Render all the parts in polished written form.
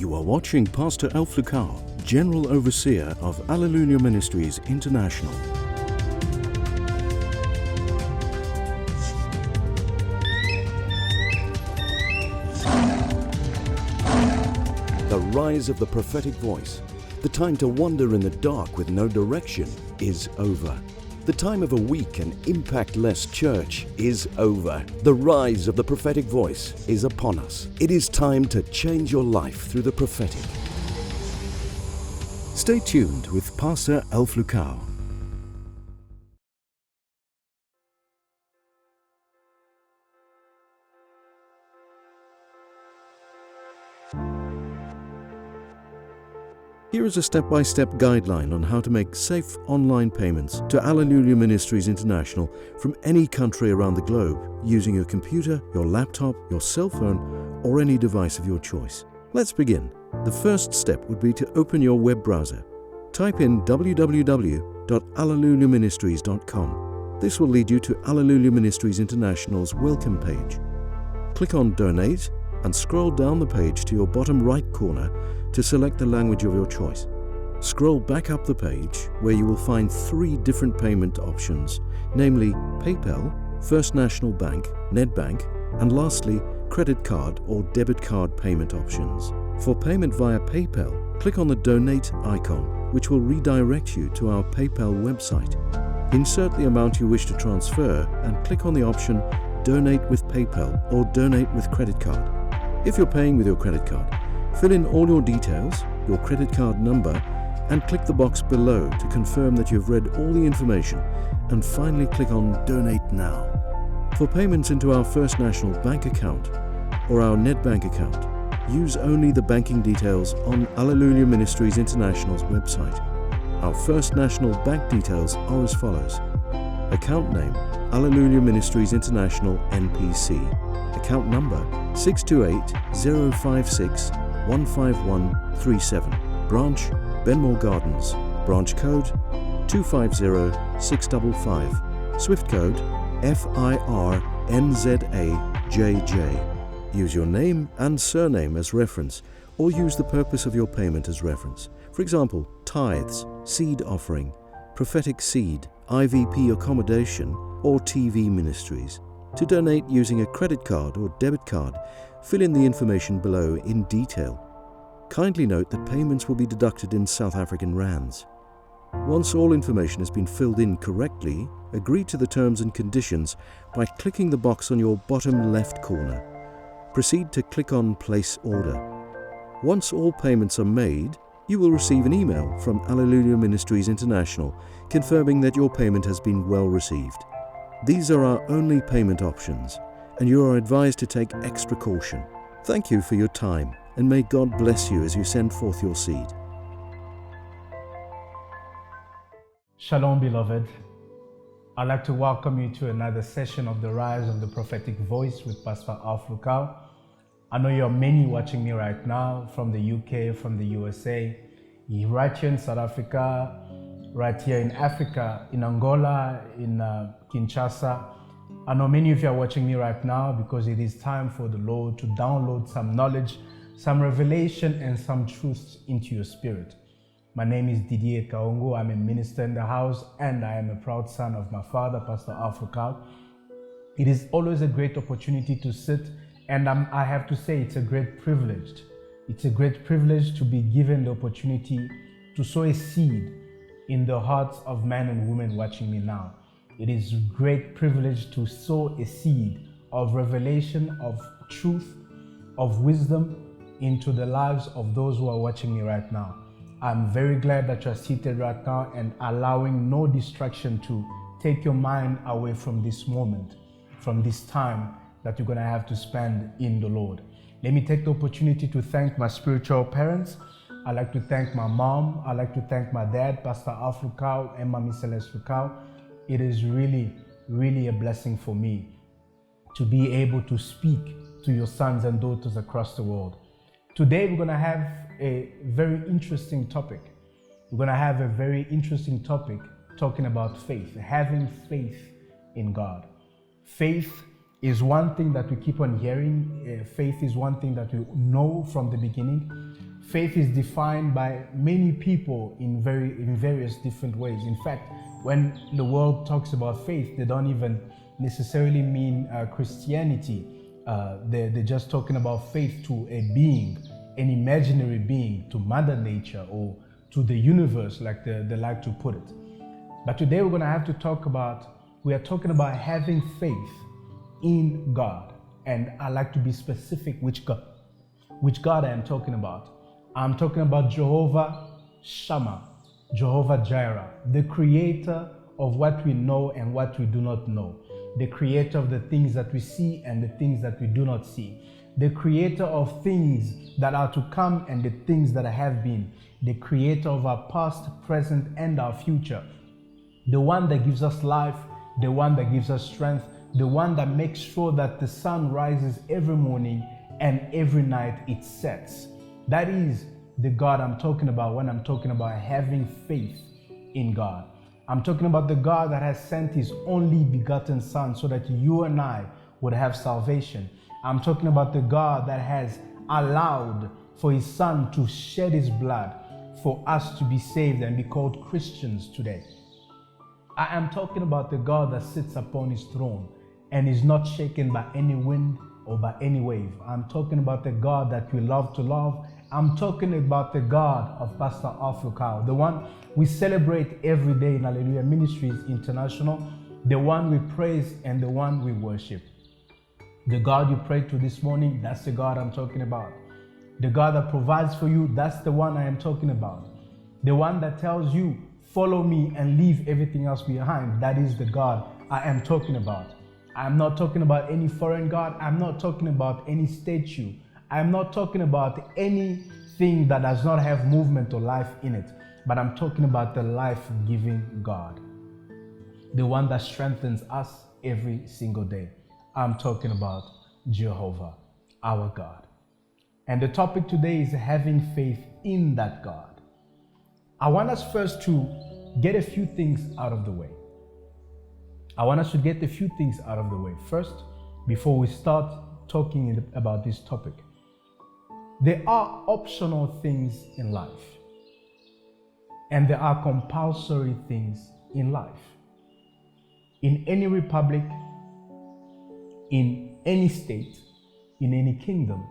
You are watching Pastor Alph Lukau, General Overseer of Alleluia Ministries International. The rise of the prophetic voice. The time to wander in the dark with no direction is over. The time of a weak and impact-less church is over. The rise of the prophetic voice is upon us. It is time to change your life through the prophetic. Stay tuned with Pastor Alph Lukau. Here is a step-by-step guideline on how to make safe online payments to Alleluia Ministries International from any country around the globe using your computer, your laptop, your cell phone, or any device of your choice. Let's begin. The first step would be to open your web browser. Type in www.alleluiaministries.com. This will lead you to Alleluia Ministries International's welcome page. Click on Donate and scroll down the page to your bottom right corner to select the language of your choice. Scroll back up the page where you will find 3 different payment options, namely PayPal, First National Bank, Nedbank, and lastly, credit card or debit card payment options. For payment via PayPal, click on the Donate icon, which will redirect you to our PayPal website. Insert the amount you wish to transfer and click on the option Donate with PayPal or Donate with credit card. If you're paying with your credit card, fill in all your details, your credit card number, and click the box below to confirm that you've read all the information, and finally click on Donate Now. For payments into our First National Bank account or our Nedbank account, use only the banking details on Alleluia Ministries International's website. Our First National Bank details are as follows. Account name, Alleluia Ministries International NPC. Account number 628-056-15137. Branch, Benmore Gardens. Branch code 250655. Swift code FIRNZAJJ. Use your name and surname as reference, or use the purpose of your payment as reference. For example, tithes, seed offering, prophetic seed, IVP accommodation, or TV ministries. To donate using a credit card or debit card, fill in the information below in detail. Kindly note that payments will be deducted in South African rands. Once all information has been filled in correctly, agree to the terms and conditions by clicking the box on your bottom left corner. Proceed to click on Place Order. Once all payments are made, you will receive an email from Alleluia Ministries International confirming that your payment has been well received. These are our only payment options, and you are advised to take extra caution. Thank you for your time, and may God bless you as you send forth your seed. Shalom, beloved. I'd like to welcome you to another session of the Rise of the Prophetic Voice with Pastor Alph Lukau. I know you are many watching me right now from the UK, from the USA, right here in South Africa, right here in Africa, in Angola, in Kinshasa. I know many of you are watching me right now because it is time for the Lord to download some knowledge, some revelation, and some truths into your spirit. My name is Didier Kaongo. I'm a minister in the house, and I am a proud son of my father, Pastor Alph Lukau. It is always a great opportunity to sit, and I have to say it's a great privilege. It's a great privilege to be given the opportunity to sow a seed in the hearts of men and women watching me now. It is a great privilege to sow a seed of revelation, of truth, of wisdom into the lives of those who are watching me right now. I'm very glad that you're seated right now and allowing no distraction to take your mind away from this moment, from this time that you're going to have to spend in the Lord. Let me take the opportunity to thank my spiritual parents. I'd like to thank my mom. I'd like to thank my dad, Pastor Alph Lukau, and Mommy Celeste Lukau. It is really, really a blessing for me to be able to speak to your sons and daughters across the world. Today, we're going to have a very interesting topic. We're going to have a very interesting topic talking about faith, having faith in God. Faith is one thing that we keep on hearing. Faith is one thing that we know from the beginning. Faith is defined by many people in various different ways. In fact, when the world talks about faith, they don't even necessarily mean Christianity. They're just talking about faith to a being, an imaginary being, to Mother Nature or to the universe, like they like to put it. But today we are talking about having faith in God. And I like to be specific which God I am talking about. I'm talking about Jehovah Shammah, Jehovah Jireh, the creator of what we know and what we do not know, the creator of the things that we see and the things that we do not see, the creator of things that are to come and the things that have been, the creator of our past, present, and our future, the one that gives us life, the one that gives us strength, the one that makes sure that the sun rises every morning and every night it sets. That is the God I'm talking about when I'm talking about having faith in God. I'm talking about the God that has sent his only begotten Son so that you and I would have salvation. I'm talking about the God that has allowed for his Son to shed his blood for us to be saved and be called Christians today. I am talking about the God that sits upon his throne and is not shaken by any wind or by any wave. I'm talking about the God that we love to love. I'm talking about the God of Pastor Alph Lukau, the one we celebrate every day in Alleluia Ministries International, the one we praise and the one we worship. The God you prayed to this morning, that's the God I'm talking about. The God that provides for you, that's the one I am talking about. The one that tells you, follow me and leave everything else behind, that is the God I am talking about. I'm not talking about any foreign God. I'm not talking about any statue. I'm not talking about anything that does not have movement or life in it, but I'm talking about the life-giving God, the one that strengthens us every single day. I'm talking about Jehovah, our God. And the topic today is having faith in that God. I want us first to get a few things out of the way. First, before we start talking about this topic. There are optional things in life, and there are compulsory things in life. In any republic, in any state, in any kingdom,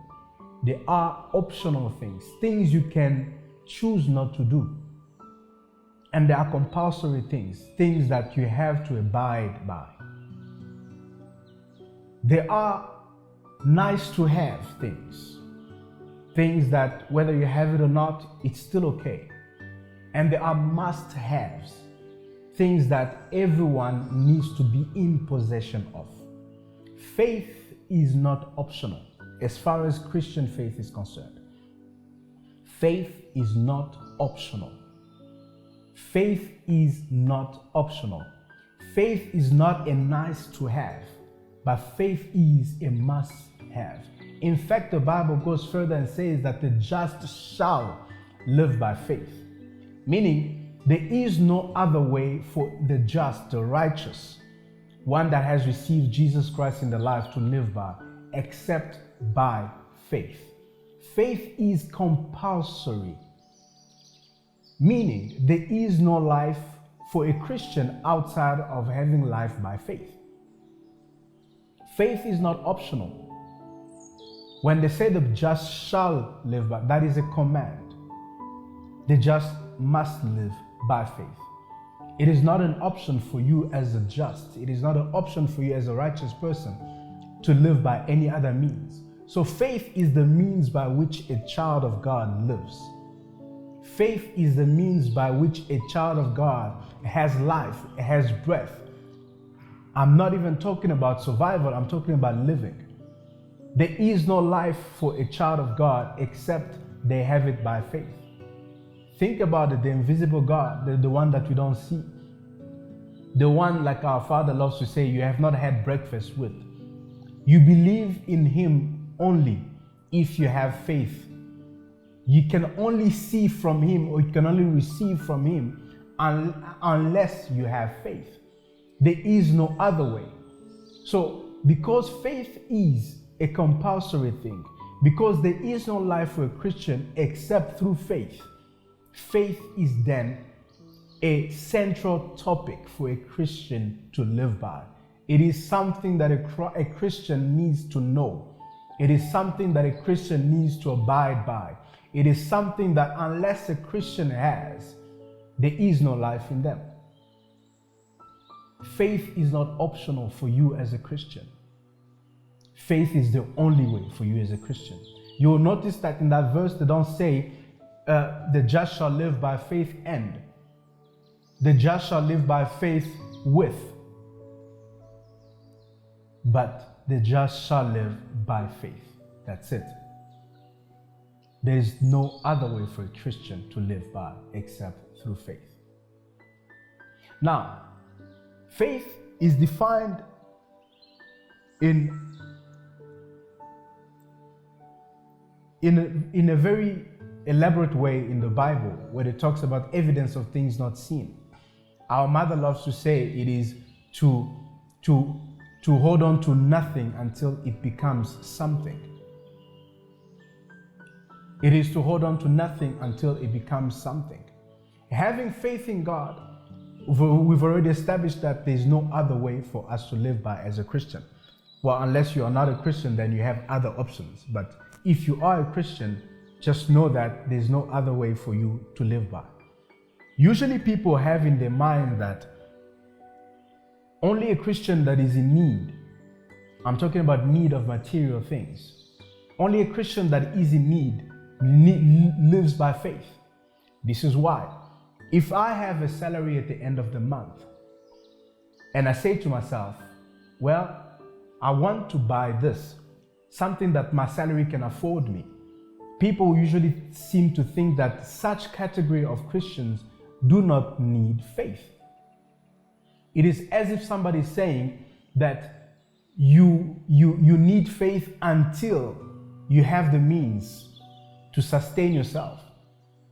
there are optional things you can choose not to do. And there are compulsory things that you have to abide by. There are nice to have things that whether you have it or not, it's still okay. And there are must-haves, things that everyone needs to be in possession of. Faith is not optional as far as Christian faith is concerned. Faith is not optional. Faith is not optional. Faith is not a nice to have, but faith is a must have. In fact, the Bible goes further and says that the just shall live by faith. Meaning, there is no other way for the just, the righteous, one that has received Jesus Christ in their life to live by, except by faith. Faith is compulsory. Meaning, there is no life for a Christian outside of having life by faith. Faith is not optional. When they say the just shall live by, that is a command. The just must live by faith. It is not an option for you as a just. It is not an option for you as a righteous person to live by any other means. So faith is the means by which a child of God lives. Faith is the means by which a child of God has life, has breath. I'm not even talking about survival, I'm talking about living. There is no life for a child of God except they have it by faith. Think about it, the invisible God, the one that we don't see. The one, like our Father loves to say, you have not had breakfast with. You believe in Him only if you have faith. You can only see from Him, or you can only receive from Him unless you have faith. There is no other way. So, because faith is a compulsory thing, Because there is no life for a Christian except through faith. Faith is then a central topic for a Christian to live by. It is something that a Christian needs to know. It is something that a Christian needs to abide by. It is something that unless a Christian has, there is no life in them. Faith is not optional for you as a Christian. Faith is the only way for you as a Christian. You will notice that in that verse, they don't say, the just shall live by faith and. The just shall live by faith with. But the just shall live by faith. That's it. There is no other way for a Christian to live by except through faith. Now, faith is defined in a very elaborate way in the Bible, where it talks about evidence of things not seen. Our mother loves to say it is to hold on to nothing until it becomes something. It is to hold on to nothing until it becomes something. Having faith in God, we've already established that there's no other way for us to live by as a Christian. Well, unless you are not a Christian, then you have other options. But if you are a Christian, just know that there's no other way for you to live by. Usually people have in their mind that only a Christian that is in need, I'm talking about need of material things, only a Christian that is in need lives by faith. This is why. If I have a salary at the end of the month and I say to myself, well, I want to buy this, something that my salary can afford me, people usually seem to think that such category of Christians do not need faith. It is as if somebody is saying that you need faith until you have the means to sustain yourself.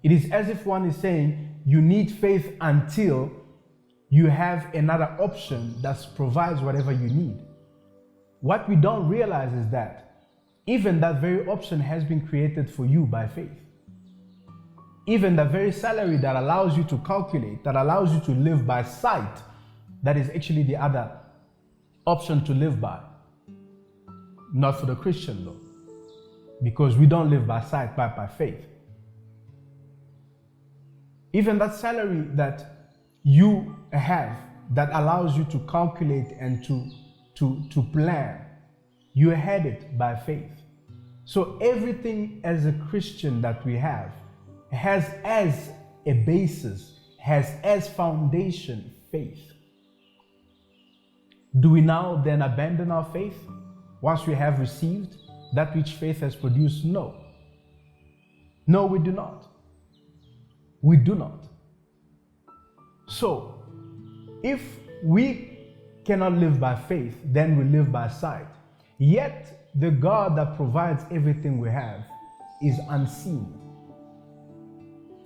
It is as if one is saying you need faith until you have another option that provides whatever you need. What we don't realize is that even that very option has been created for you by faith. Even the very salary that allows you to calculate, that allows you to live by sight, that is actually the other option to live by. Not for the Christian though, because we don't live by sight, but by faith. Even that salary that you have that allows you to calculate and to plan, you had it by faith. So everything as a Christian that we have has as a basis, has as foundation faith. Do we now then abandon our faith once we have received that which faith has produced? No. No, we do not. We do not. So, if we cannot live by faith, then we live by sight. Yet, the God that provides everything we have is unseen.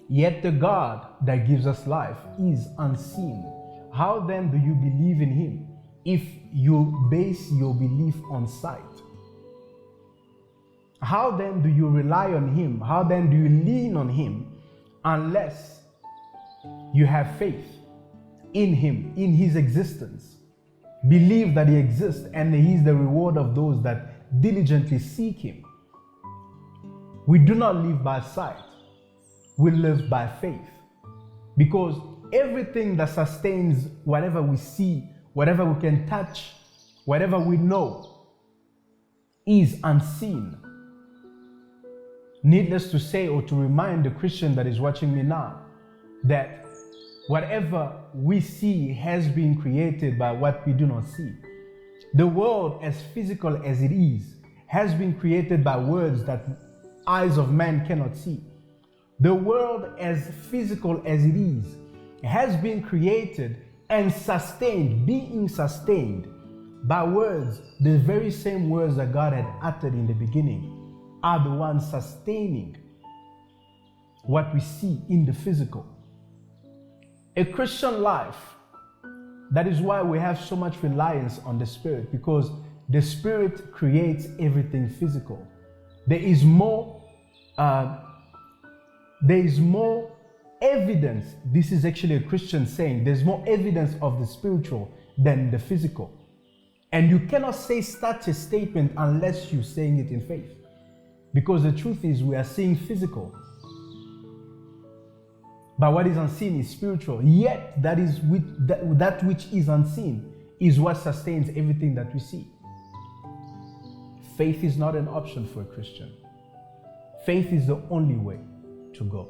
Yet the God that gives us life is unseen. How then do you believe in Him if you base your belief on sight? How then do you rely on Him? How then do you lean on Him unless you have faith in Him, in His existence? Believe that He exists and He is the reward of those that diligently seek Him. We do not live by sight. We live by faith, because everything that sustains whatever we see, whatever we can touch, whatever we know is unseen. Needless to say, or to remind the Christian that is watching me now, that whatever we see has been created by what we do not see. The world, as physical as it is, has been created by words that eyes of man cannot see. The world, as physical as it is, has been created and sustained, being sustained by words. The very same words that God had uttered in the beginning are the ones sustaining what we see in the physical. A Christian life, that is why we have so much reliance on the Spirit, because the Spirit creates everything physical. There is more evidence. This is actually a Christian saying. There's more evidence of the spiritual than the physical. And you cannot say such a statement unless you're saying it in faith. Because the truth is, we are seeing physical. But what is unseen is spiritual. Yet, that which is unseen is what sustains everything that we see. Faith is not an option for a Christian. Faith is the only way to go.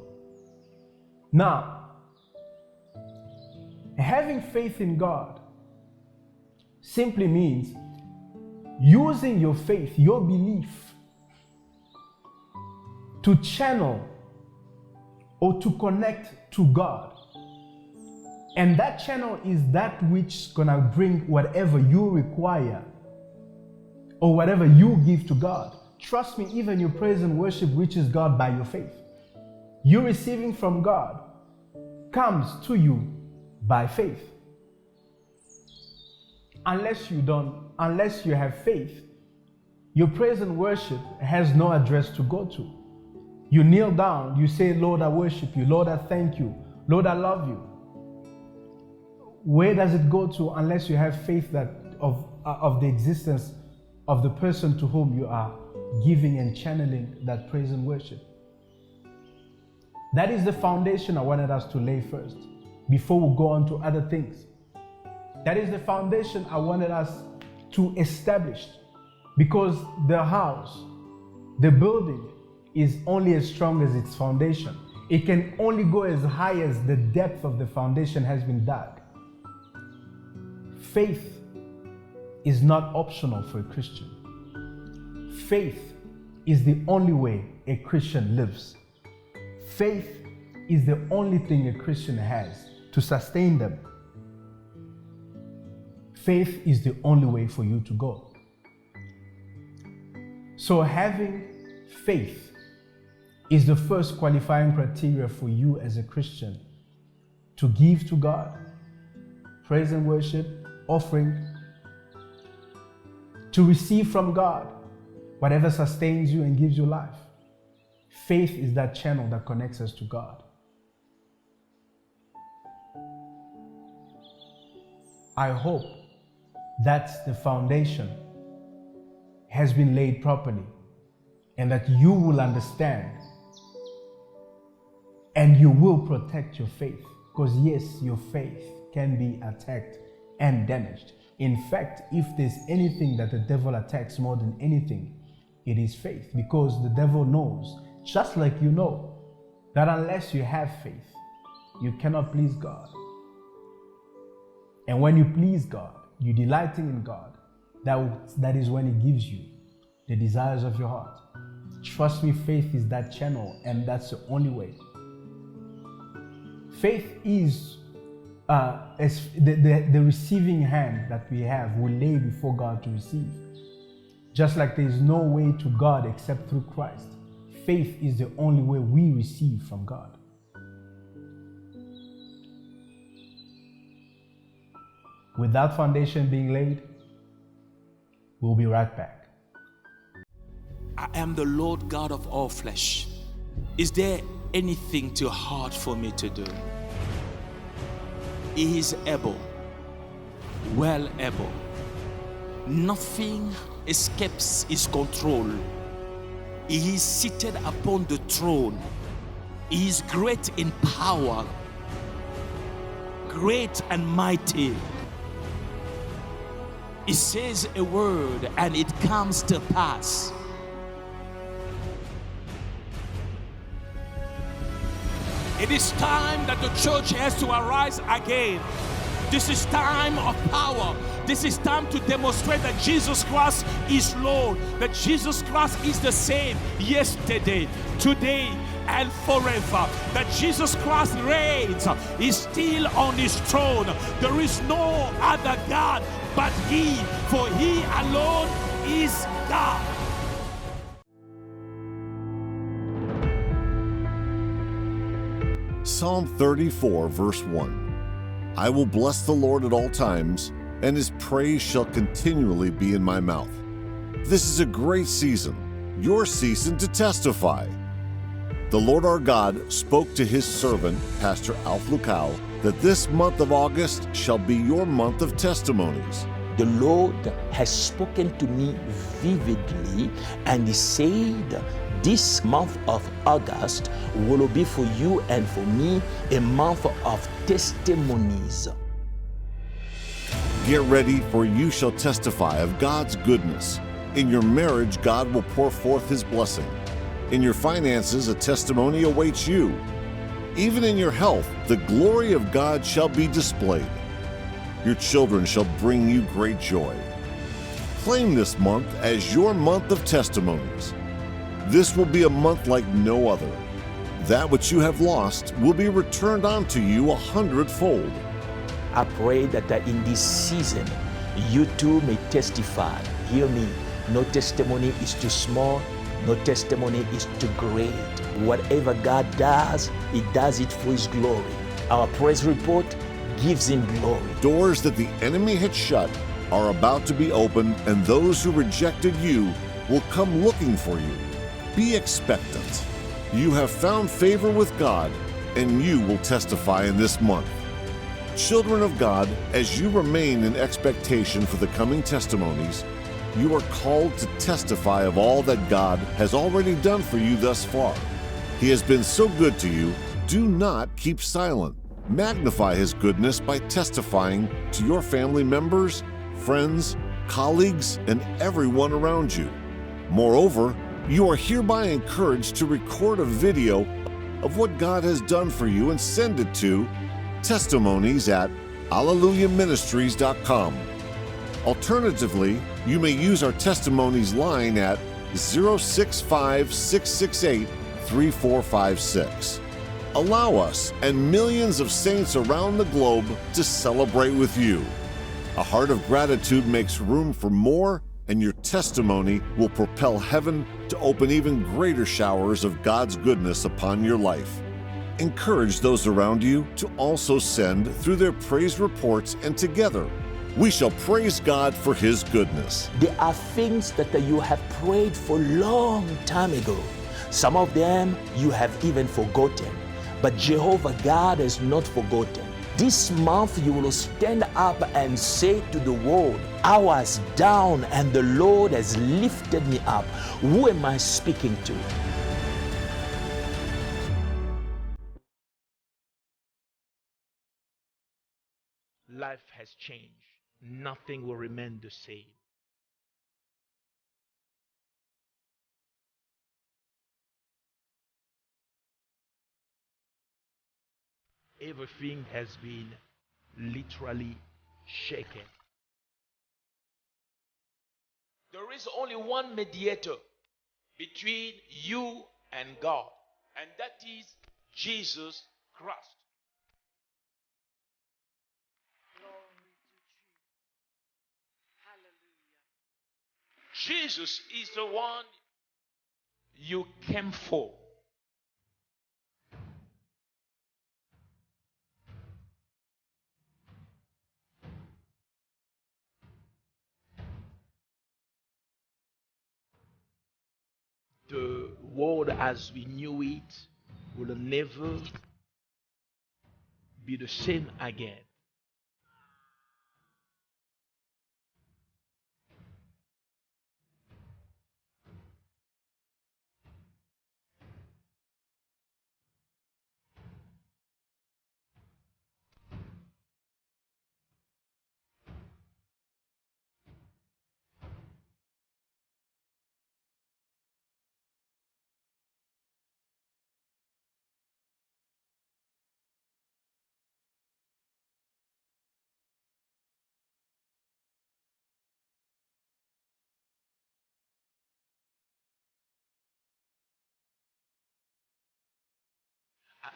Now, having faith in God simply means using your faith, your belief, to channel or to connect to God. And that channel is that which is going to bring whatever you require or whatever you give to God. Trust me, even your praise and worship reaches God by your faith. You receiving from God comes to you by faith. Unless you have faith, your praise and worship has no address to go to. You kneel down, you say, Lord, I worship you. Lord, I thank you. Lord, I love you. Where does it go to unless you have faith that of the existence of the person to whom you are giving and channeling that praise and worship? That is the foundation I wanted us to lay first before we go on to other things. That is the foundation I wanted us to establish, because the house, the building, is only as strong as its foundation. It can only go as high as the depth of the foundation has been dug. Faith is not optional for a Christian. Faith is the only way a Christian lives. Faith is the only thing a Christian has to sustain them. Faith is the only way for you to go. So having faith is the first qualifying criteria for you as a Christian to give to God, praise and worship, offering, to receive from God whatever sustains you and gives you life. Faith is that channel that connects us to God. I hope that the foundation has been laid properly and that you will understand and you will protect your faith. Because yes, your faith can be attacked and damaged. In fact, if there's anything that the devil attacks more than anything, it is faith. Because the devil knows, just like you know, that unless you have faith, you cannot please God. And when you please God, you're delighting in God, that is when He gives you the desires of your heart. Trust me, faith is that channel, and that's the only way. Faith is as the receiving hand that we have, we lay before God to receive. Just like there is no way to God except through Christ, faith is the only way we receive from God. With that foundation being laid, we'll be right back. I am the Lord God of all flesh. Is there anything too hard for me to do? He is able, well able. Nothing escapes His control. He is seated upon the throne. He is great in power, great and mighty. He says a word and it comes to pass. It is time that the church has to arise again. This is time of power. This is time to demonstrate that Jesus Christ is Lord, that Jesus Christ is the same yesterday, today, and forever. That Jesus Christ reigns, is still on His throne. There is no other God but He, for He alone is God. Psalm 34, verse 1. I will bless the Lord at all times, and His praise shall continually be in my mouth. This is a great season, you're ceasing to testify. The Lord our God spoke to his servant, Pastor Alph Lukau, that this month of August shall be your month of testimonies. The Lord has spoken to me vividly, and he said, this month of August will be for you and for me a month of testimonies. Get ready, for you shall testify of God's goodness. In your marriage, God will pour forth his blessing. In your finances, a testimony awaits you. Even in your health, the glory of God shall be displayed. Your children shall bring you great joy. Claim this month as your month of testimonies. This will be a month like no other. That which you have lost will be returned unto you 100-fold. I pray that in this season, you too may testify. Hear me, no testimony is too small, no testimony is too great. Whatever God does, he does it for his glory. Our praise report gives him glory. Doors that the enemy had shut are about to be opened, and those who rejected you will come looking for you. Be expectant. You have found favor with God, and you will testify in this month. Children of God, as you remain in expectation for the coming testimonies, you are called to testify of all that God has already done for you thus far. He has been so good to you. Do not keep silent. Magnify his goodness by testifying to your family members, friends, colleagues, and everyone around you. Moreover, you are hereby encouraged to record a video of what God has done for you and send it to testimonies@alleluiaministries.com. Alternatively, you may use our testimonies line at 065-668-3456. Allow us and millions of saints around the globe to celebrate with you. A heart of gratitude makes room for more, and your testimony will propel heaven to open even greater showers of God's goodness upon your life. Encourage those around you to also send through their praise reports, and together we shall praise God for his goodness. There are things that you have prayed for a long time ago. Some of them you have even forgotten. But Jehovah God has not forgotten. This month you will stand up and say to the world, I was down and the Lord has lifted me up. Who am I speaking to? Life has changed. Nothing will remain the same. Everything has been literally shaken. There is only one mediator between you and God, and that is Jesus Christ. Jesus is the one you came for. The world as we knew it will never be the same again.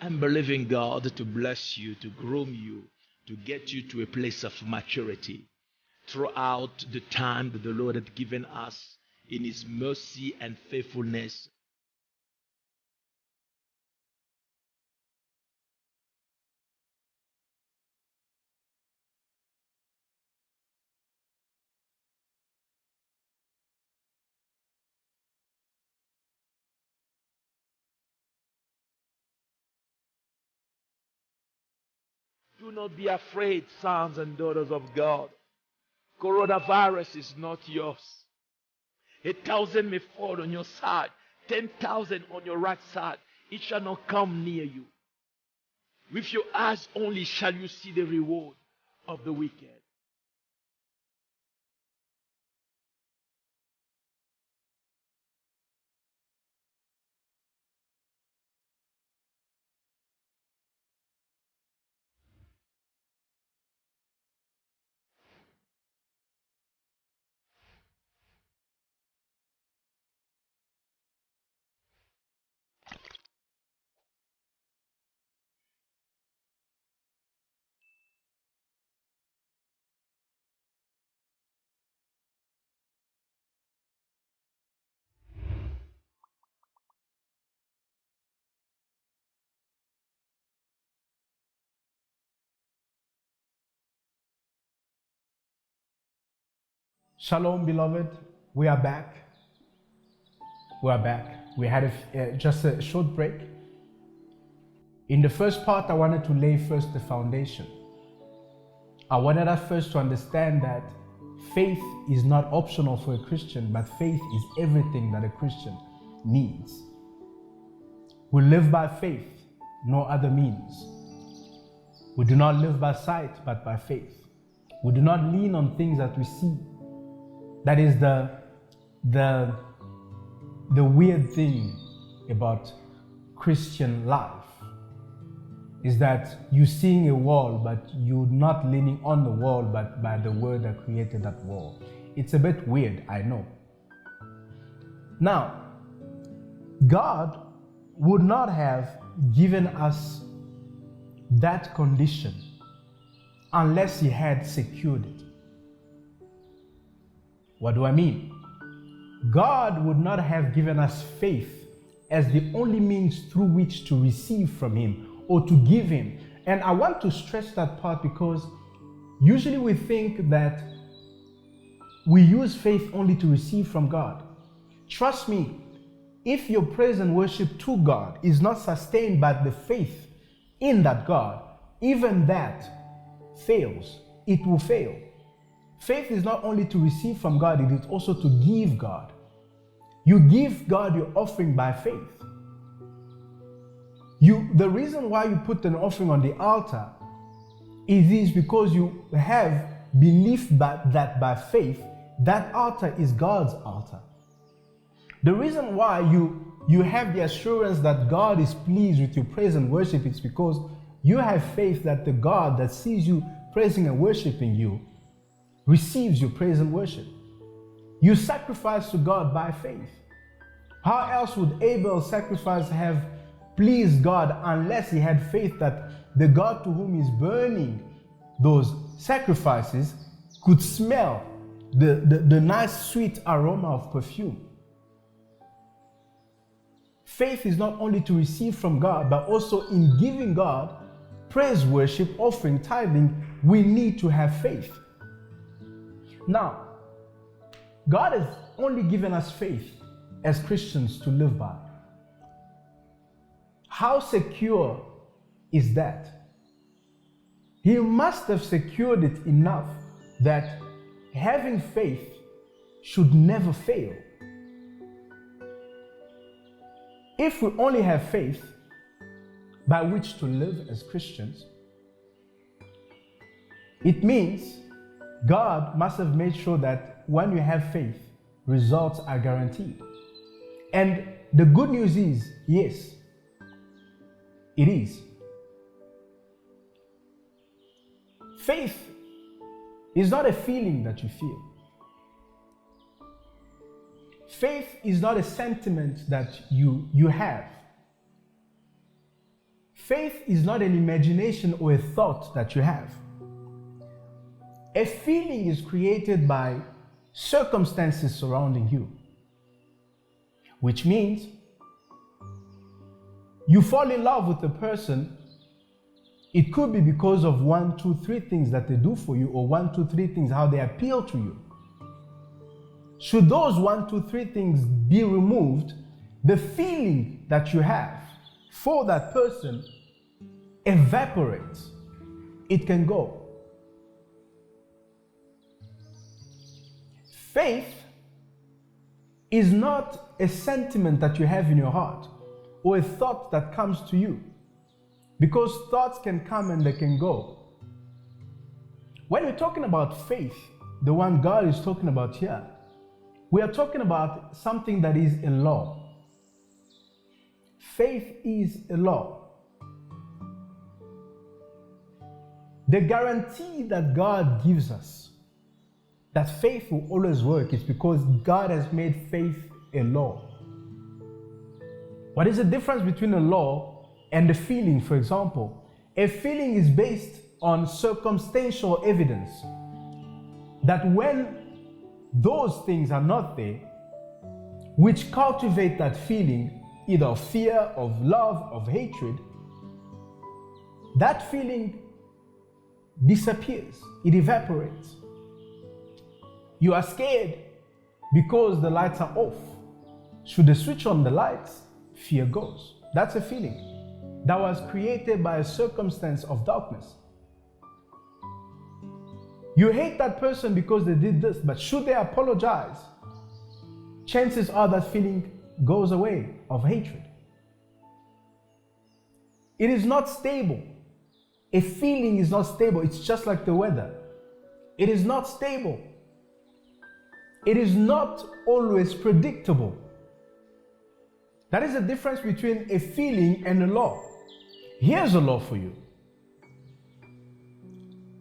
I'm believing God to bless you, to groom you, to get you to a place of maturity throughout the time that the Lord had given us in his mercy and faithfulness. Do not be afraid, sons and daughters of God. Coronavirus is not yours. 1,000 may fall on your side, 10,000 on your right side. It shall not come near you. With your eyes only shall you see the reward of the wicked. Shalom, beloved. We are back. We are back. We had just a short break. In the first part, I wanted to lay first the foundation. I wanted us first to understand that faith is not optional for a Christian, but faith is everything that a Christian needs. We live by faith, no other means. We do not live by sight, but by faith. We do not lean on things that we see. That is the weird thing about Christian life, is that you're seeing a wall, but you're not leaning on the wall, but by the word that created that wall. It's a bit weird, I know. Now, God would not have given us that condition unless He had secured it. What do I mean? God would not have given us faith as the only means through which to receive from Him or to give Him. And I want to stress that part because usually we think that we use faith only to receive from God. Trust me, if your praise and worship to God is not sustained by the faith in that God, even that fails. It will fail. Faith is not only to receive from God, it is also to give God. You give God your offering by faith. The reason why you put an offering on the altar is because you have belief that by faith, that altar is God's altar. The reason why you have the assurance that God is pleased with your praise and worship is because you have faith that the God that sees you praising and worshiping you receives your praise and worship. You sacrifice to God by faith. How else would Abel's sacrifice have pleased God unless he had faith that the God to whom he's burning those sacrifices could smell the nice sweet aroma of perfume? Faith is not only to receive from God, but also in giving God praise, worship, offering, tithing, we need to have faith. Now, God has only given us faith as Christians to live by. How secure is that? He must have secured it enough that having faith should never fail. If we only have faith by which to live as Christians, it means God must have made sure that when you have faith, results are guaranteed. And the good news is, yes, it is. Faith is not a feeling that you feel. Faith is not a sentiment that you have. Faith is not an imagination or a thought that you have. A feeling is created by circumstances surrounding you, which means you fall in love with a person. It could be because of 1, 2, 3 things that they do for you, or 1, 2, 3 things how they appeal to you. Should those 1, 2, 3 things be removed, the feeling that you have for that person evaporates. it can go. Faith is not a sentiment that you have in your heart or a thought that comes to you, because thoughts can come and they can go. When we're talking about faith, the one God is talking about here, we are talking about something that is a law. Faith is a law. The guarantee that God gives us that faith will always work is because God has made faith a law. What is the difference between a law and a feeling, for example? A feeling is based on circumstantial evidence that when those things are not there, which cultivate that feeling, either of fear, of love, of hatred, that feeling disappears, it evaporates. You are scared because the lights are off. Should they switch on the lights, fear goes. That's a feeling that was created by a circumstance of darkness. You hate that person because they did this, but should they apologize, chances are that feeling goes away of hatred. It is not stable. A feeling is not stable. It's just like the weather. It is not stable. It is not always predictable. That is the difference between a feeling and a law. Here's a law for you.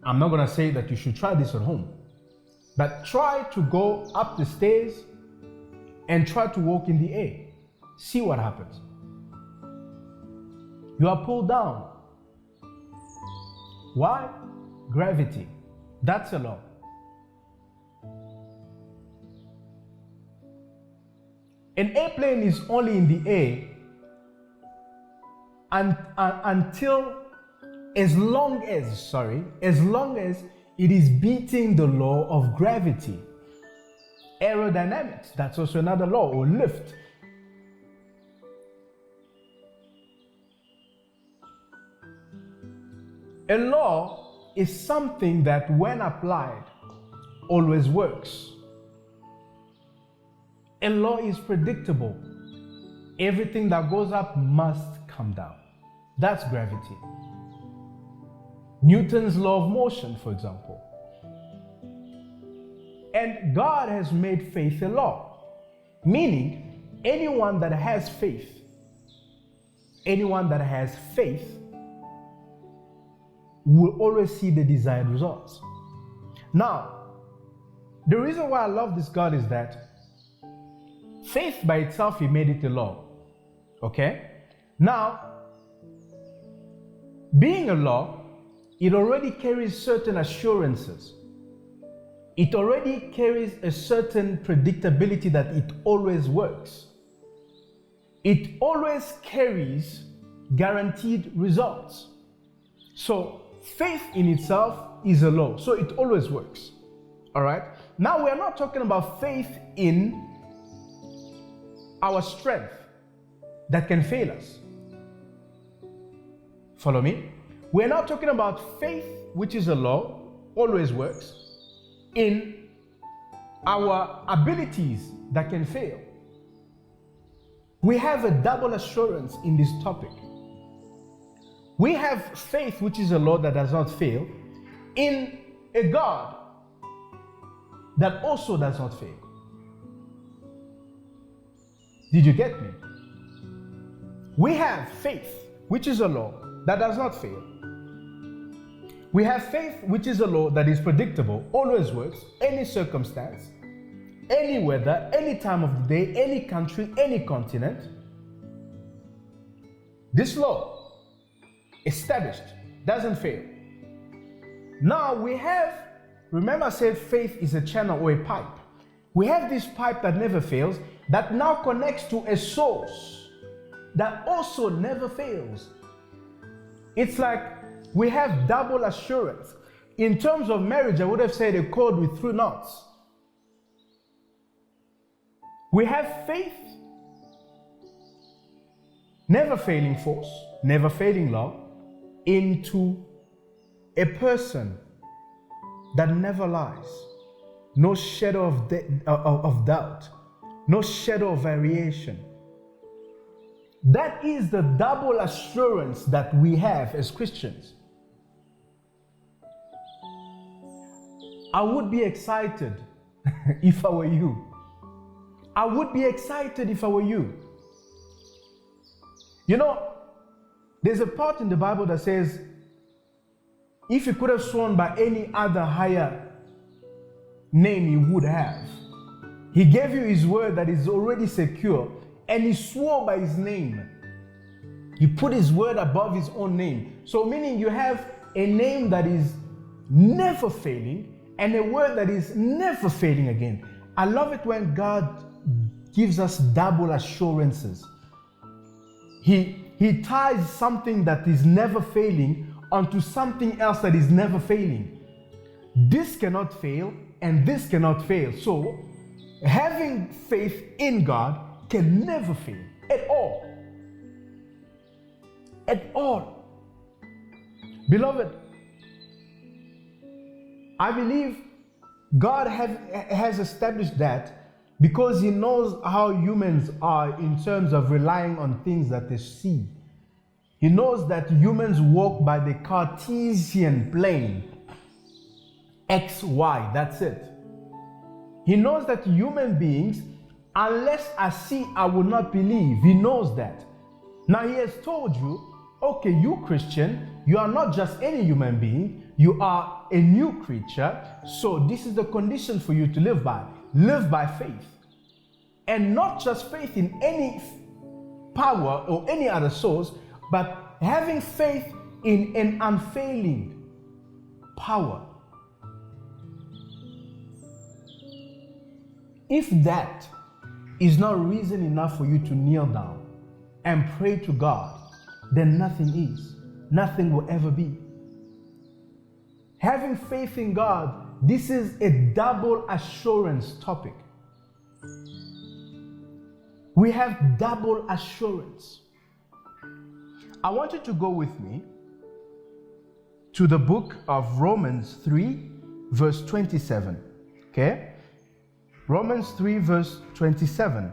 I'm not going to say that you should try this at home, but try to go up the stairs and try to walk in the air. See what happens. You are pulled down. Why? Gravity. That's a law. An airplane is only in the air until as long as it is beating the law of gravity. Aerodynamics, that's also another law, or lift. A law is something that, when applied, always works. A law is predictable. Everything that goes up must come down. That's gravity. Newton's law of motion, for example. And God has made faith a law, meaning anyone that has faith will always see the desired results. Now, the reason why I love this God is that faith by itself, He made it a law. Okay? Now, being a law, it already carries certain assurances. It already carries a certain predictability that it always works. It always carries guaranteed results. So, faith in itself is a law. So, it always works. All right? Now, we are not talking about faith in our strength that can fail us. Follow me? We're not talking about faith, which is a law, always works, in our abilities that can fail. We have a double assurance in this topic. We have faith, which is a law that does not fail, in a God that also does not fail. Did you get me? We have faith, which is a law that does not fail. We have faith, which is a law that is predictable, always works, any circumstance, any weather, any time of the day, any country, any continent. This law, established, doesn't fail. Now we have, remember I said faith is a channel or a pipe. We have this pipe that never fails, that now connects to a source that also never fails. It's like we have double assurance. In terms of marriage, I would have said a cord with 3 knots. We have faith, never failing force, never failing love, into a person that never lies, no shadow of doubt, no shadow of variation. That is the double assurance that we have as Christians. I would be excited if I were you. I would be excited if I were you. You know, there's a part in the Bible that says, if he could have sworn by any other higher name, he would have. He gave you his word that is already secure, and he swore by his name. He put his word above his own name. So meaning you have a name that is never failing and a word that is never failing again. I love it when God gives us double assurances. He ties something that is never failing onto something else that is never failing. This cannot fail and this cannot fail. So having faith in God can never fail at all. At all. Beloved, I believe God has established that because he knows how humans are in terms of relying on things that they see. He knows that humans walk by the Cartesian plane. X, Y, that's it. He knows that human beings, unless I see, I will not believe. He knows that. Now he has told you, okay, you Christian, you are not just any human being, you are a new creature, so this is the condition for you to live by. Live by faith. And not just faith in any power or any other source, but having faith in an unfailing power. If that is not reason enough for you to kneel down and pray to God, then nothing is. Nothing will ever be. Having faith in God, this is a double assurance topic. We have double assurance. I want you to go with me to the book of Romans 3, verse 27. Okay? Romans 3, verse 27.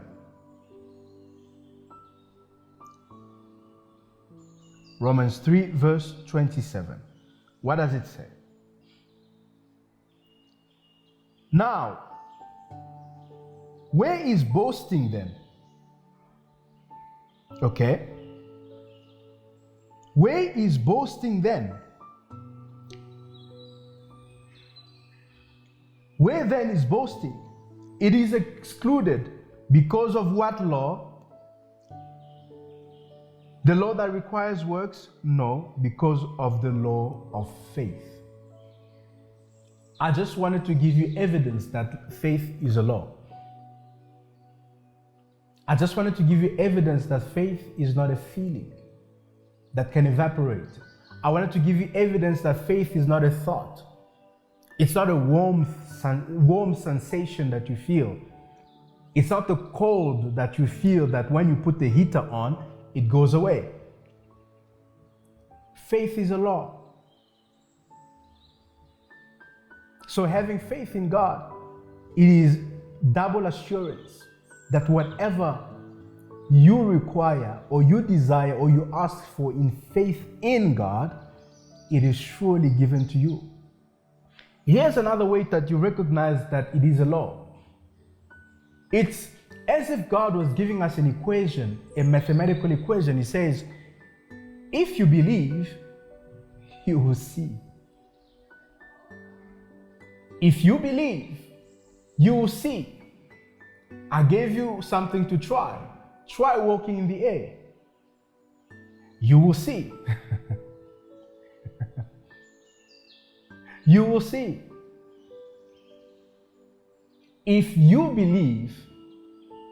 Romans 3, verse 27. What does it say? Now, where is boasting then? Okay. Where is boasting then? Where then is boasting? It is excluded because of what law? The law that requires works? No, because of the law of faith. I just wanted to give you evidence that faith is a law. I just wanted to give you evidence that faith is not a feeling that can evaporate. I wanted to give you evidence that faith is not a thought. It's not a warm sensation that you feel. It's not the cold that you feel that when you put the heater on, it goes away. Faith is a law. So having faith in God, it is double assurance that whatever you require or you desire or you ask for in faith in God, it is surely given to you. Here's another way that you recognize that it is a law. It's as if God was giving us an equation, a mathematical equation. He says, if you believe, you will see. If you believe, you will see. I gave you something to try. Try walking in the air. You will see. You will see. If you believe,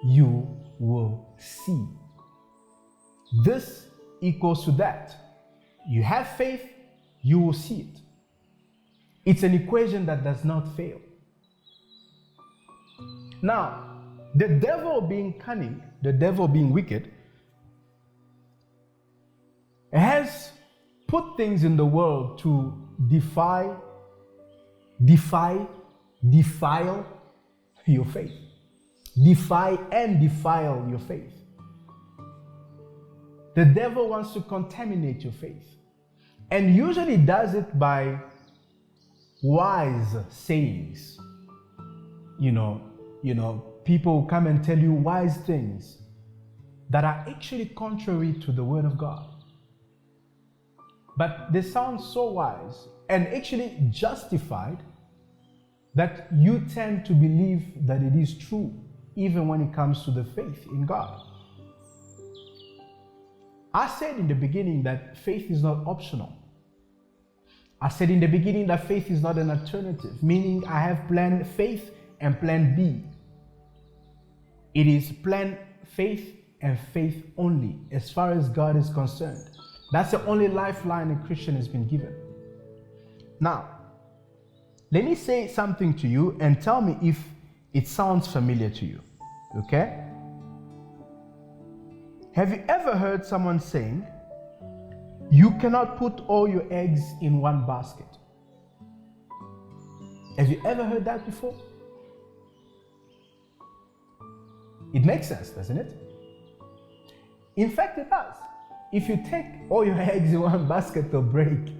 you will see. This equals to that. You have faith, you will see it. It's an equation that does not fail. Now, the devil being cunning, the devil being wicked, has put things in the world to defile your faith. Defy and defile your faith. The devil wants to contaminate your faith, and usually does it by wise sayings. People come and tell you wise things that are actually contrary to the word of God. But they sound so wise and actually justified that you tend to believe that it is true, even when it comes to the faith in God. I said in the beginning that faith is not optional. I said in the beginning that faith is not an alternative, meaning I have plan faith and plan B. It is plan faith and faith only as far as God is concerned. That's the only lifeline a Christian has been given. Now, let me say something to you and tell me if it sounds familiar to you, okay? Have you ever heard someone saying, you cannot put all your eggs in one basket? Have you ever heard that before? It makes sense, doesn't it? In fact, it does. If you take all your eggs in one basket, they'll break.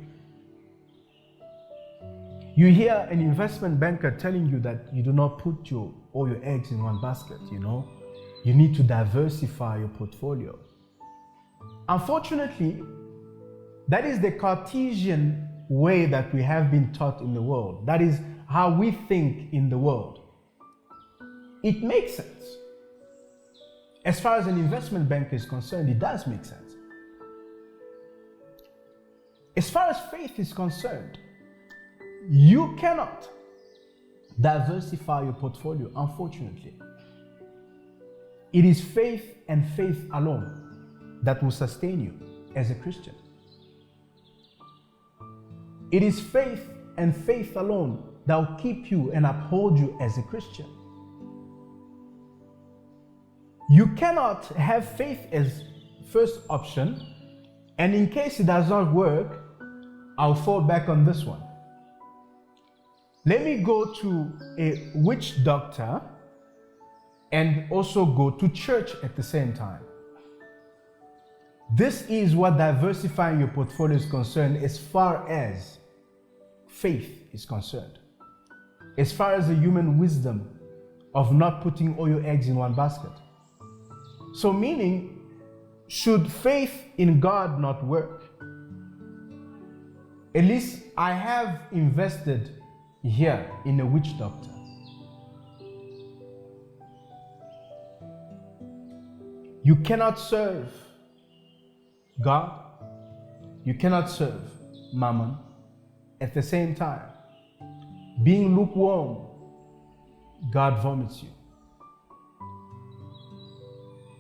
You hear an investment banker telling you that you do not put all your eggs in one basket, You need to diversify your portfolio. Unfortunately, that is the Cartesian way that we have been taught in the world. That is how we think in the world. It makes sense. As far as an investment banker is concerned, it does make sense. As far as faith is concerned, you cannot diversify your portfolio, unfortunately. It is faith and faith alone that will sustain you as a Christian. It is faith and faith alone that will keep you and uphold you as a Christian. You cannot have faith as first option, and in case it does not work, I'll fall back on this one. Let me go to a witch doctor and also go to church at the same time. This is what diversifying your portfolio is concerned as far as faith is concerned. As far as the human wisdom of not putting all your eggs in one basket. So meaning, should faith in God not work? At least I have invested here in a witch doctor. You cannot serve God, you cannot serve Mammon at the same time. Being lukewarm, God vomits you.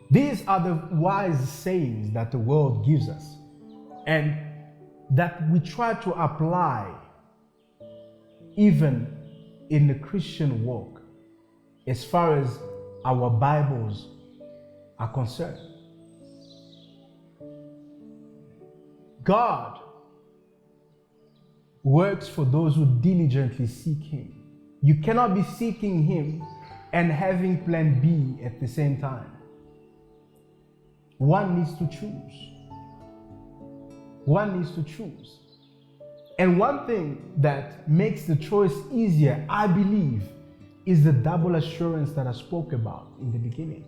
These are the wise sayings that the world gives us and that we try to apply even in the Christian walk as far as our Bibles are concerned. God works for those who diligently seek Him. You cannot be seeking Him and having plan B at the same time. One needs to choose. One needs to choose. And one thing that makes the choice easier, I believe, is the double assurance that I spoke about in the beginning.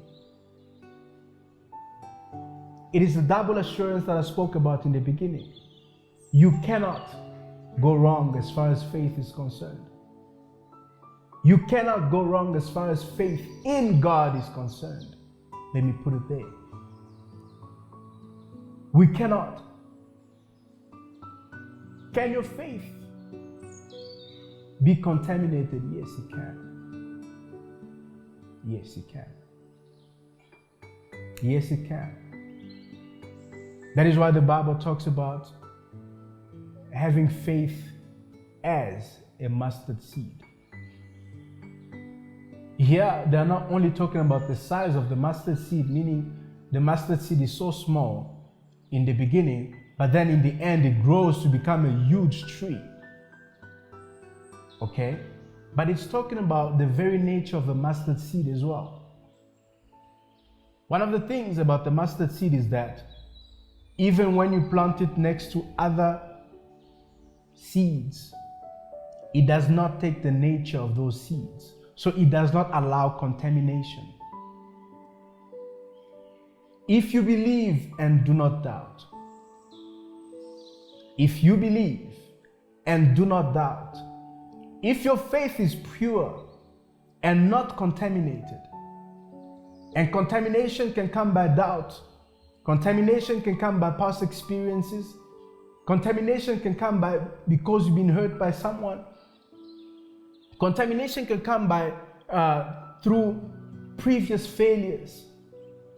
It is the double assurance that I spoke about in the beginning. You cannot go wrong as far as faith is concerned. You cannot go wrong as far as faith in God is concerned. Let me put it there. We cannot. Can your faith be contaminated? Yes, it can. Yes, it can. Yes, it can. That is why the Bible talks about having faith as a mustard seed. Here, they are not only talking about the size of the mustard seed, meaning the mustard seed is so small in the beginning but then in the end it grows to become a huge tree. Okay? But it's talking about the very nature of the mustard seed as well. One of the things about the mustard seed is that even when you plant it next to other seeds, it does not take the nature of those seeds. So it does not allow contamination. If you believe and do not doubt, if you believe and do not doubt, if your faith is pure and not contaminated, and contamination can come by doubt, contamination can come by past experiences, contamination can come by because you've been hurt by someone, contamination can come by through previous failures,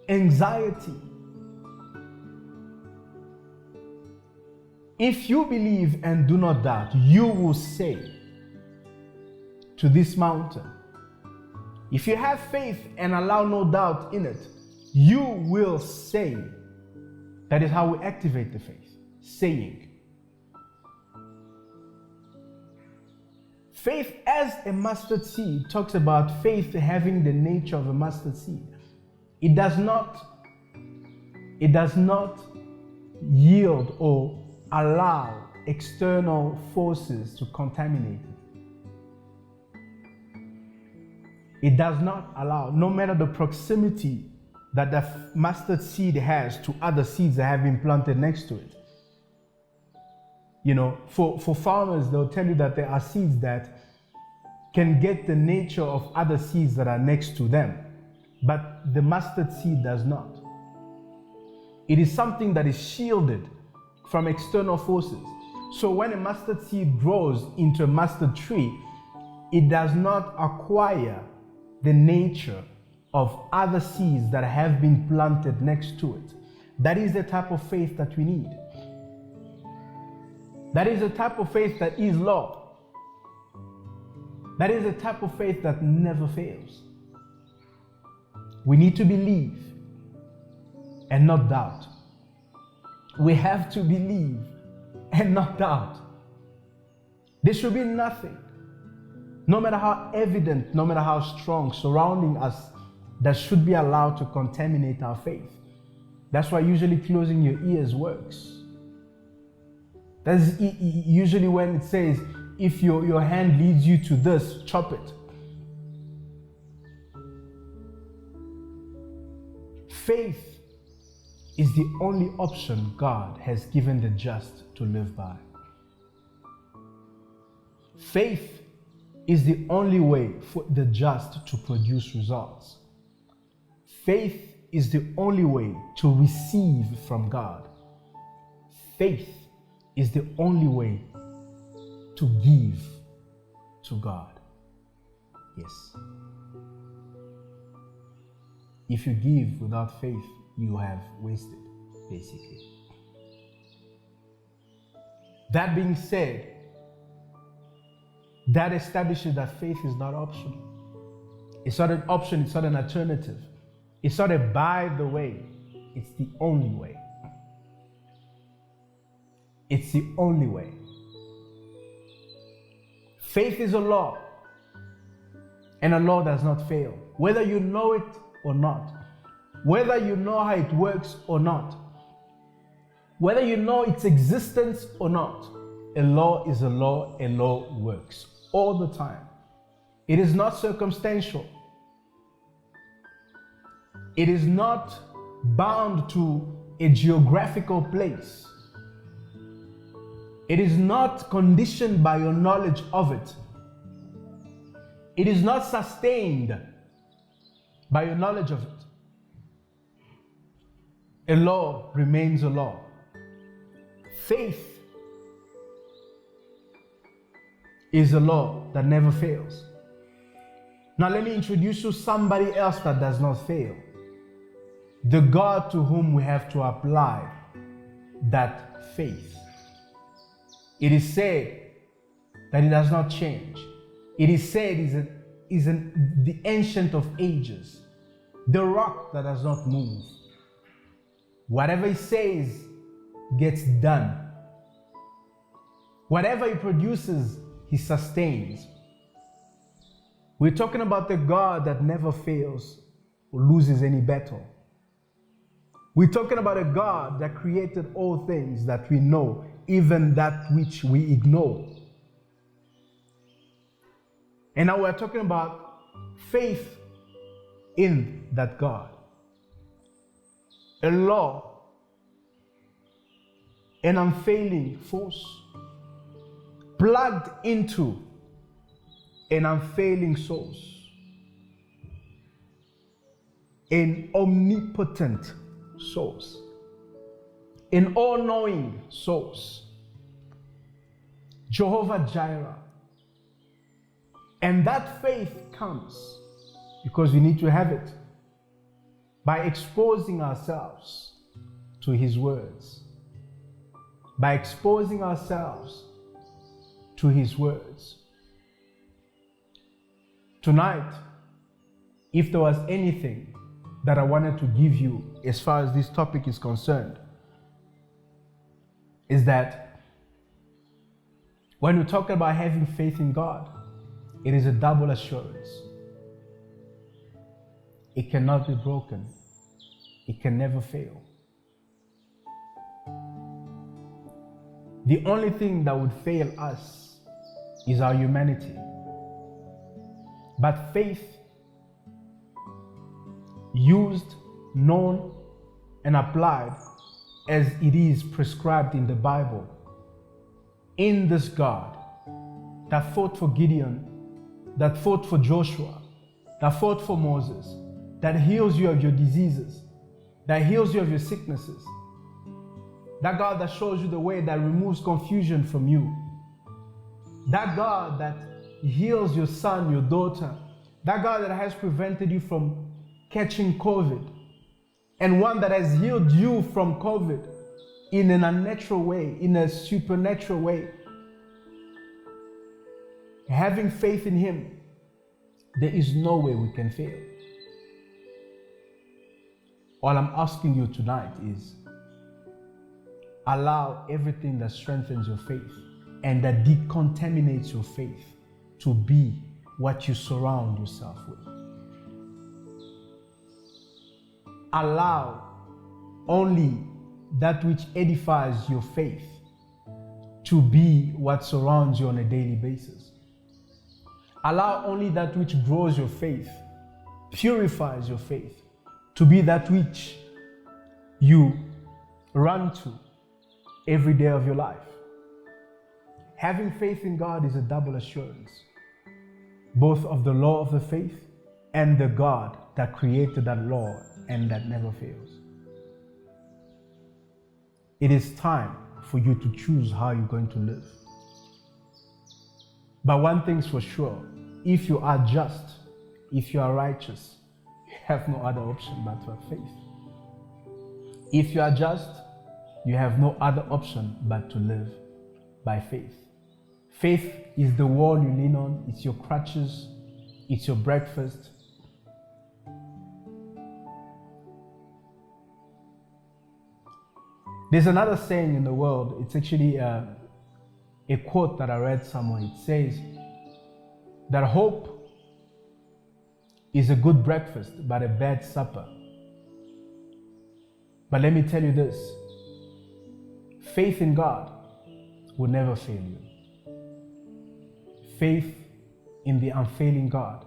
anxiety. If you believe and do not doubt, you will say to this mountain, if you have faith and allow no doubt in it, you will say. That is how we activate the faith, saying. Faith as a mustard seed talks about faith having the nature of a mustard seed. It does not yield or allow external forces to contaminate it. It does not allow, no matter the proximity that the mustard seed has to other seeds that have been planted next to it. You know, for farmers, they'll tell you that there are seeds that can get the nature of other seeds that are next to them, but the mustard seed does not. It is something that is shielded from external forces. So when a mustard seed grows into a mustard tree, it does not acquire the nature of other seeds that have been planted next to it. That is the type of faith that we need. That is the type of faith that is law. That is the type of faith that never fails. We need to believe and not doubt. We have to believe and not doubt. There should be nothing, no matter how evident, no matter how strong, surrounding us, that should be allowed to contaminate our faith. That's why usually closing your ears works. That's usually when it says, if your hand leads you to this, chop it. Faith is the only option God has given the just to live by. Faith is the only way for the just to produce results. Faith is the only way to receive from God. Faith is the only way to give to God. Yes. If you give without faith, you have wasted, basically. That being said, that establishes that faith is not optional. It's not an option, it's not an alternative. It's not a by the way, it's the only way. It's the only way. Faith is a law, and a law does not fail. Whether you know it or not, whether you know how it works or not, whether you know its existence or not, a law is a law works all the time. It is not circumstantial. It is not bound to a geographical place. It is not conditioned by your knowledge of it. It is not sustained by your knowledge of it. A law remains a law. Faith is a law that never fails. Now let me introduce you to somebody else that does not fail. The God to whom we have to apply that faith. It is said that it does not change. It is said is the ancient of ages, the rock that does not move. Whatever he says gets done. Whatever he produces, he sustains. We're talking about the God that never fails or loses any battle. We're talking about a God that created all things that we know, even that which we ignore. And now we're talking about faith in that God. A law, an unfailing force, plugged into an unfailing source, an omnipotent source, an all-knowing source, Jehovah Jireh. And that faith comes because we need to have it by exposing ourselves to His words, by exposing ourselves to His words. Tonight, if there was anything that I wanted to give you as far as this topic is concerned, is that when we talk about having faith in God, it is a double assurance. It cannot be broken. It can never fail. The only thing that would fail us is our humanity. But faith, used, known, and applied as it is prescribed in the Bible, in this God that fought for Gideon, that fought for Joshua, that fought for Moses, that heals you of your diseases, that heals you of your sicknesses, that God that shows you the way, that removes confusion from you, that God that heals your son, your daughter, that God that has prevented you from catching COVID, and one that has healed you from COVID in an unnatural way, in a supernatural way. Having faith in Him, there is no way we can fail. All I'm asking you tonight is allow everything that strengthens your faith and that decontaminates your faith to be what you surround yourself with. Allow only that which edifies your faith to be what surrounds you on a daily basis. Allow only that which grows your faith, purifies your faith, to be that which you run to every day of your life. Having faith in God is a double assurance, both of the law of the faith and the God that created that law and that never fails. It is time for you to choose how you're going to live. But one thing's for sure, if you are just, if you are righteous, you have no other option but to have faith. If you are just, you have no other option but to live by faith. Faith is the wall you lean on, it's your crutches, it's your breakfast. There's another saying in the world, it's actually a quote that I read somewhere. It says that hope is a good breakfast but a bad supper. But let me tell you this, faith in God will never fail you. Faith in the unfailing God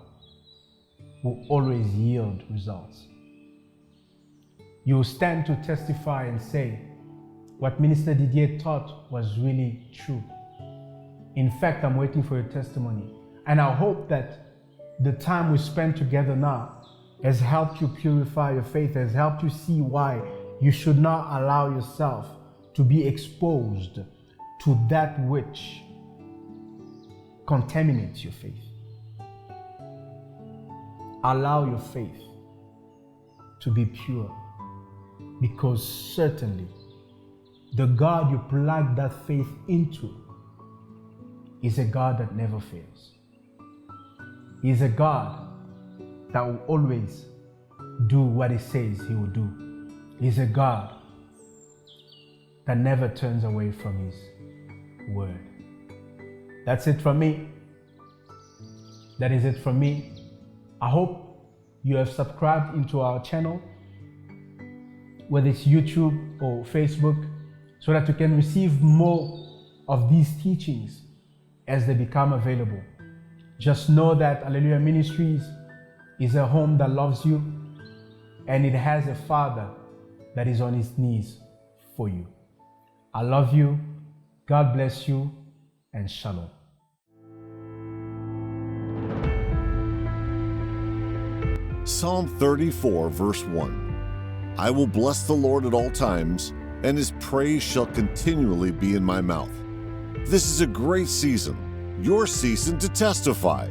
will always yield results. You will stand to testify and say, what Minister Didier taught was really true. In fact, I'm waiting for your testimony. And I hope that the time we spend together now has helped you purify your faith, has helped you see why you should not allow yourself to be exposed to that which contaminates your faith. Allow your faith to be pure, because certainly the God you plug that faith into is a God that never fails. He is a God that will always do what He says He will do. He is a God that never turns away from His word. That's it from me. That is it from me. I hope you have subscribed into our channel, whether it's YouTube or Facebook, so that you can receive more of these teachings as they become available. Just know that Alleluia Ministries is a home that loves you, and it has a Father that is on His knees for you. I love you. God bless you, and shalom. Psalm 34, verse 1. I will bless the Lord at all times, and His praise shall continually be in my mouth. This is a great season, your season to testify.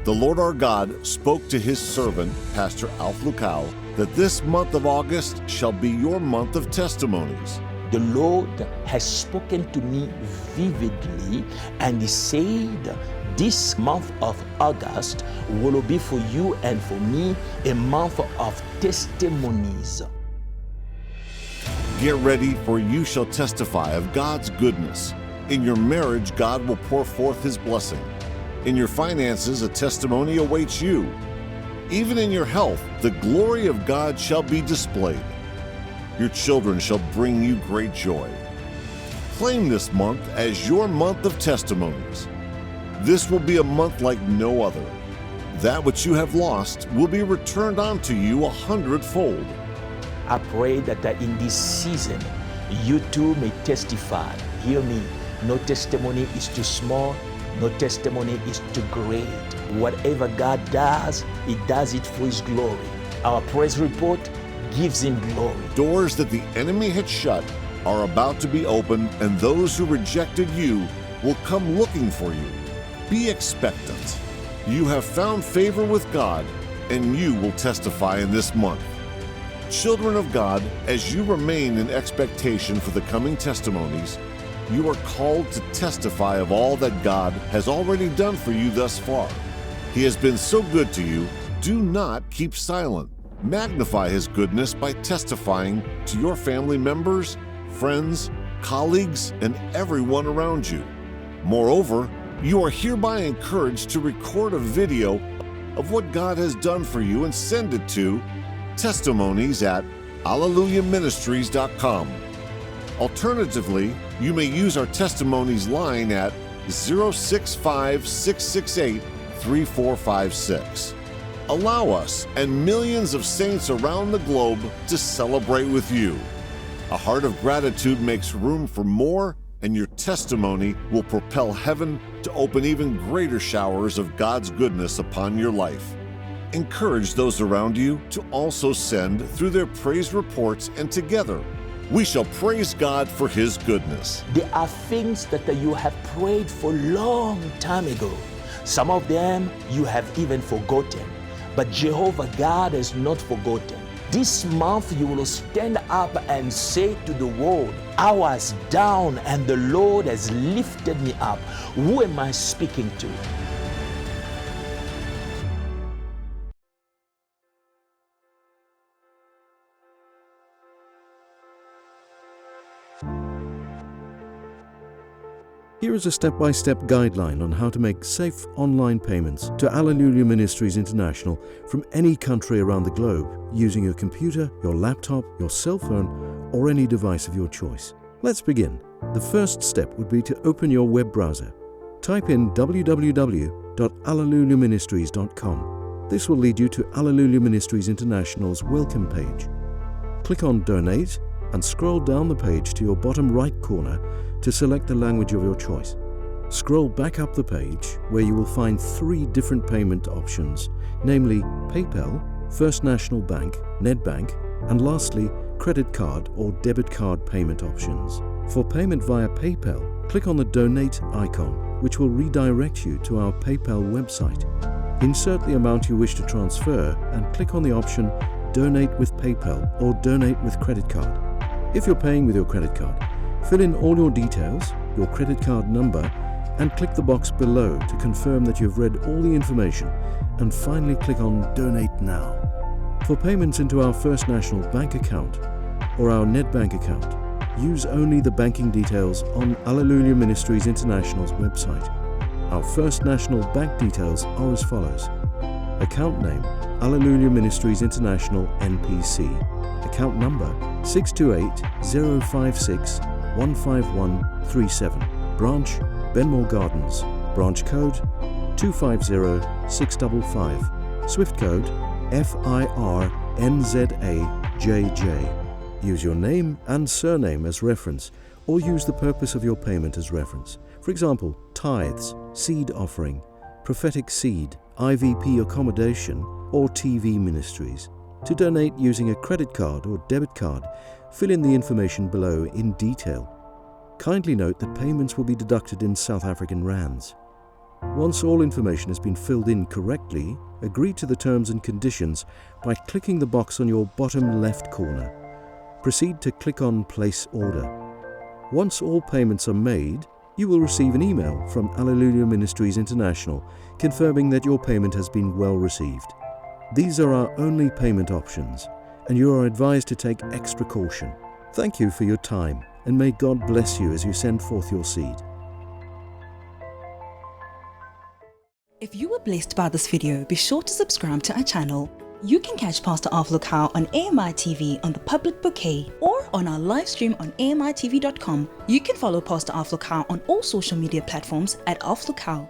The Lord our God spoke to His servant, Pastor Alph Lukau, that this month of August shall be your month of testimonies. The Lord has spoken to me vividly, and He said, this month of August will be for you and for me a month of testimonies. Get ready, for you shall testify of God's goodness. In your marriage, God will pour forth His blessing. In your finances, a testimony awaits you. Even in your health, the glory of God shall be displayed. Your children shall bring you great joy. Claim this month as your month of testimonies. This will be a month like no other. That which you have lost will be returned unto you 100-fold. I pray that in this season, you too may testify. Hear me. No testimony is too small. No testimony is too great. Whatever God does, He does it for His glory. Our praise report gives Him glory. Doors that the enemy had shut are about to be opened, and those who rejected you will come looking for you. Be expectant. You have found favor with God, and you will testify in this month. Children of God, as you remain in expectation for the coming testimonies, you are called to testify of all that God has already done for you thus far. He has been so good to you. Do not keep silent. Magnify His goodness by testifying to your family members, friends, colleagues, and everyone around you. Moreover, you are hereby encouraged to record a video of what God has done for you and send it to testimonies@alleluiaministries.com. Alternatively, you may use our testimonies line at 065-668-3456. Allow us and millions of saints around the globe to celebrate with you. A heart of gratitude makes room for more, and your testimony will propel heaven to open even greater showers of God's goodness upon your life. Encourage those around you to also send through their praise reports, and together we shall praise God for His goodness. There are things that you have prayed for long time ago. Some of them you have even forgotten, but Jehovah God has not forgotten. This month you will stand up and say to the world, I was down and the Lord has lifted me up. Who am I speaking to? Here is a step-by-step guideline on how to make safe online payments to Alleluia Ministries International from any country around the globe using your computer, your laptop, your cell phone, or any device of your choice. Let's begin. The first step would be to open your web browser. Type in www.alleluiaministries.com. This will lead you to Alleluia Ministries International's welcome page. Click on Donate and scroll down the page to your bottom right corner to select the language of your choice. Scroll back up the page where you will find 3 different payment options, namely PayPal, First National Bank, NetBank, and lastly, credit card or debit card payment options. For payment via PayPal, click on the Donate icon, which will redirect you to our PayPal website. Insert the amount you wish to transfer and click on the option Donate with PayPal or Donate with credit card. If you're paying with your credit card, fill in all your details, your credit card number, and click the box below to confirm that you've read all the information, and finally click on Donate Now. For payments into our First National Bank account or our NetBank account, use only the banking details on Alleluia Ministries International's website. Our First National bank details are as follows. Account name, Alleluia Ministries International NPC. Account number 628-056-15137. Branch, Benmore Gardens. Branch code 250655. Swift code FIRNZAJJ. Use your name and surname as reference, or use the purpose of your payment as reference. For example, tithes, seed offering, prophetic seed, IVP accommodation, or TV ministries. To donate using a credit card or debit card, fill in the information below in detail. Kindly note that payments will be deducted in South African rands. Once all information has been filled in correctly, agree to the terms and conditions by clicking the box on your bottom left corner. Proceed to click on Place Order. Once all payments are made, you will receive an email from Alleluia Ministries International confirming that your payment has been well received. These are our only payment options, and you are advised to take extra caution. Thank you for your time, and may God bless you as you send forth your seed. If you were blessed by this video, be sure to subscribe to our channel. You can catch Pastor Alph Lukau on AMITV on the public bouquet or on our live stream on AMITV.com. You can follow Pastor Alph Lukau on all social media platforms at Alph Lukau.